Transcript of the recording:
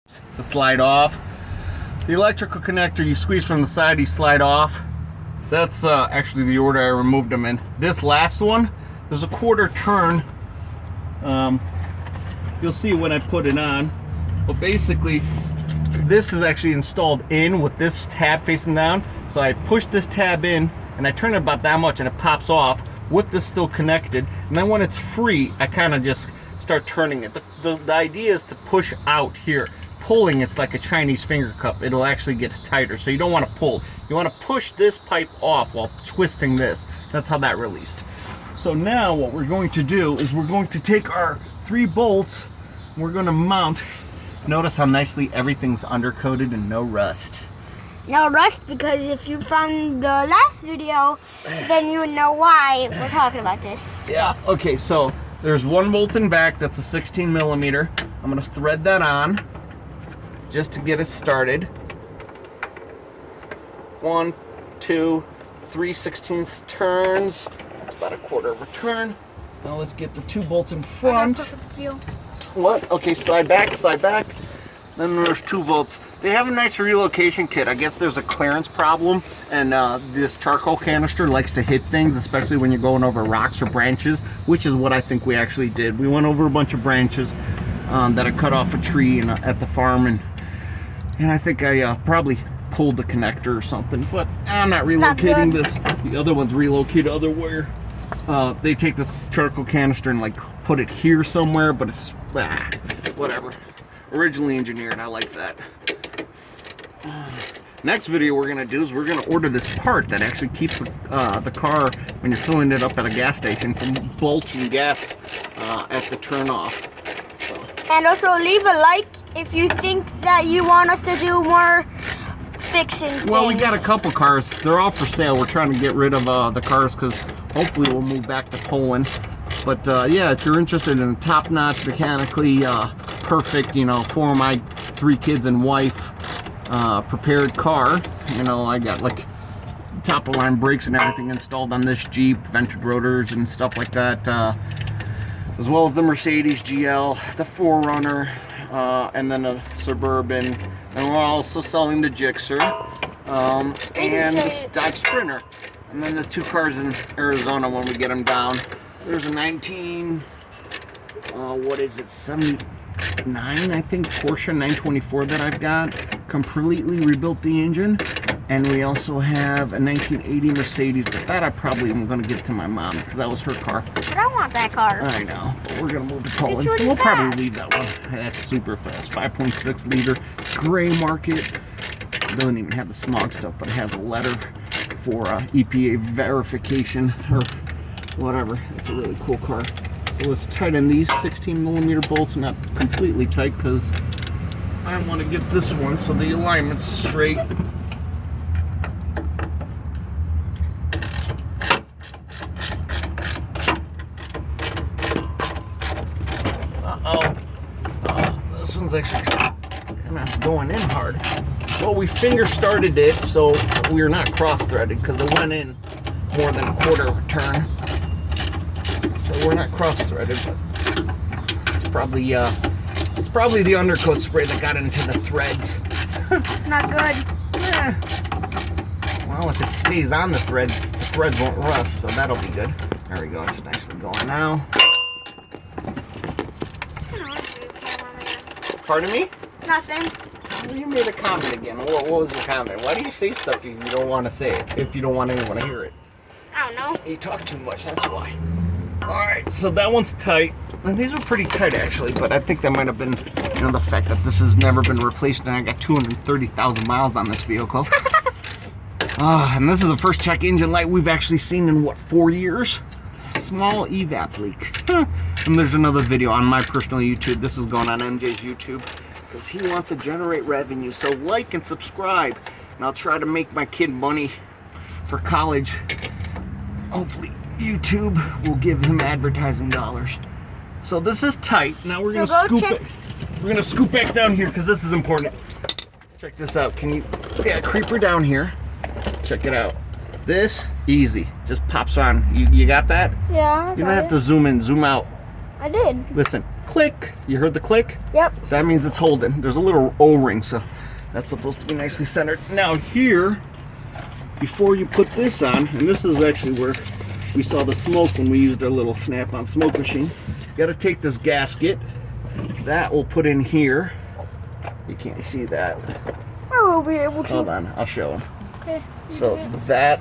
to slide off. The electrical connector you squeeze from the side, you slide off. That's actually the order I removed them in. This last one, there's a quarter turn. You'll see when I put it on. But basically, this is actually installed in with this tab facing down. So I push this tab in and I turn it about that much and it pops off with this still connected. And then when it's free, I kind of just start turning it. The idea is to push out here. Pulling, it's like a Chinese finger cup. It'll actually get tighter. So you don't want to pull. You want to push this pipe off while twisting this. That's how that released. So now what we're going to do is we're going to take our 3 bolts. We're going to mount. Notice how nicely everything's undercoated and no rust. No rust, because if you found the last video, then you would know why we're talking about this. Yeah. Okay, so there's 1 bolt in back. That's a 16 millimeter. I'm going to thread that on just to get it started. 1, 2, 3 16th turns. That's about a quarter of a turn. Now let's get the 2 bolts in front. What? Okay, slide back, slide back. Then there's 2 bolts. They have a nice relocation kit. I guess there's a clearance problem, and this charcoal canister likes to hit things, especially when you're going over rocks or branches, which is what I think we actually did. We went over a bunch of branches that I cut off a tree at the farm, and I think I probably pulled the connector or something, but I'm not relocating this. The other one's relocated otherwhere. They take this charcoal canister and like put it here somewhere, but it's whatever. Originally engineered, I like that. Next video we're gonna do is we're gonna order this part that actually keeps the car, when you're filling it up at a gas station, from bulging gas at the turn off. So. And also leave a like if you think that you want us to do more fixing things. Well, we got a couple cars. They're all for sale. We're trying to get rid of the cars because hopefully we'll move back to Poland. But yeah, if you're interested in a top-notch, mechanically perfect, you know, for my 3 kids and wife prepared car, you know, I got like top-of-line brakes and everything installed on this Jeep, vented rotors and stuff like that, as well as the Mercedes GL, the 4Runner, and then a Suburban, and we're also selling the Gixxer and the Dodge Sprinter, and then the 2 cars in Arizona when we get them down. There's a 19, what is it, 79, I think, Porsche 924 that I've got. Completely rebuilt the engine. And we also have a 1980 Mercedes, but that I probably am going to give to my mom because that was her car. But I want that car. I know, but we're going to move to Poland. It's really we'll fast. probably leave that one. That's super fast. 5.6 liter, gray market. Doesn't even have the smog stuff, but it has a letter for EPA verification or whatever. It's a really cool car. So let's tighten these 16 millimeter bolts, not completely tight because I want to get this one so the alignment's straight. This one's actually kind of going in hard. Well, we finger started it, so we're not cross-threaded because it went in more than a quarter of a turn. So we're not cross-threaded, but it's probably the undercoat spray that got into the threads. Not good. Yeah. Well, if it stays on the threads won't rust, so that'll be good. There we go. It's nicely going now. Pardon me? Nothing. You made a comment again. What was your comment? Why do you say stuff if you don't want to say it? If you don't want anyone to hear it? I don't know. You talk too much, that's why. Alright, so that one's tight. And these are pretty tight actually, but I think that might have been, you know, the fact that this has never been replaced and I got 230,000 miles on this vehicle. And this is the first check engine light we've actually seen in, what, 4 years? Small evap leak. And there's another video on my personal YouTube. This is going on MJ's YouTube because he wants to generate revenue. So like and subscribe, and I'll try to make my kid money for college. Hopefully YouTube will give him advertising dollars. So this is tight. Now we're gonna scoop it. We're gonna scoop back down here because this is important. Check this out. Can you? Yeah, creeper down here. Check it out. This easy, just pops on. You got that? Yeah. You don't have to zoom in, zoom out. I did. Listen, click. You heard the click? Yep. That means it's holding. There's a little O-ring, so that's supposed to be nicely centered. Now here, before you put this on, and this is actually where we saw the smoke when we used our little snap-on smoke machine. You got to take this gasket. That will put in here. You can't see that. I will be able to. Hold on, I'll show them. Okay. So that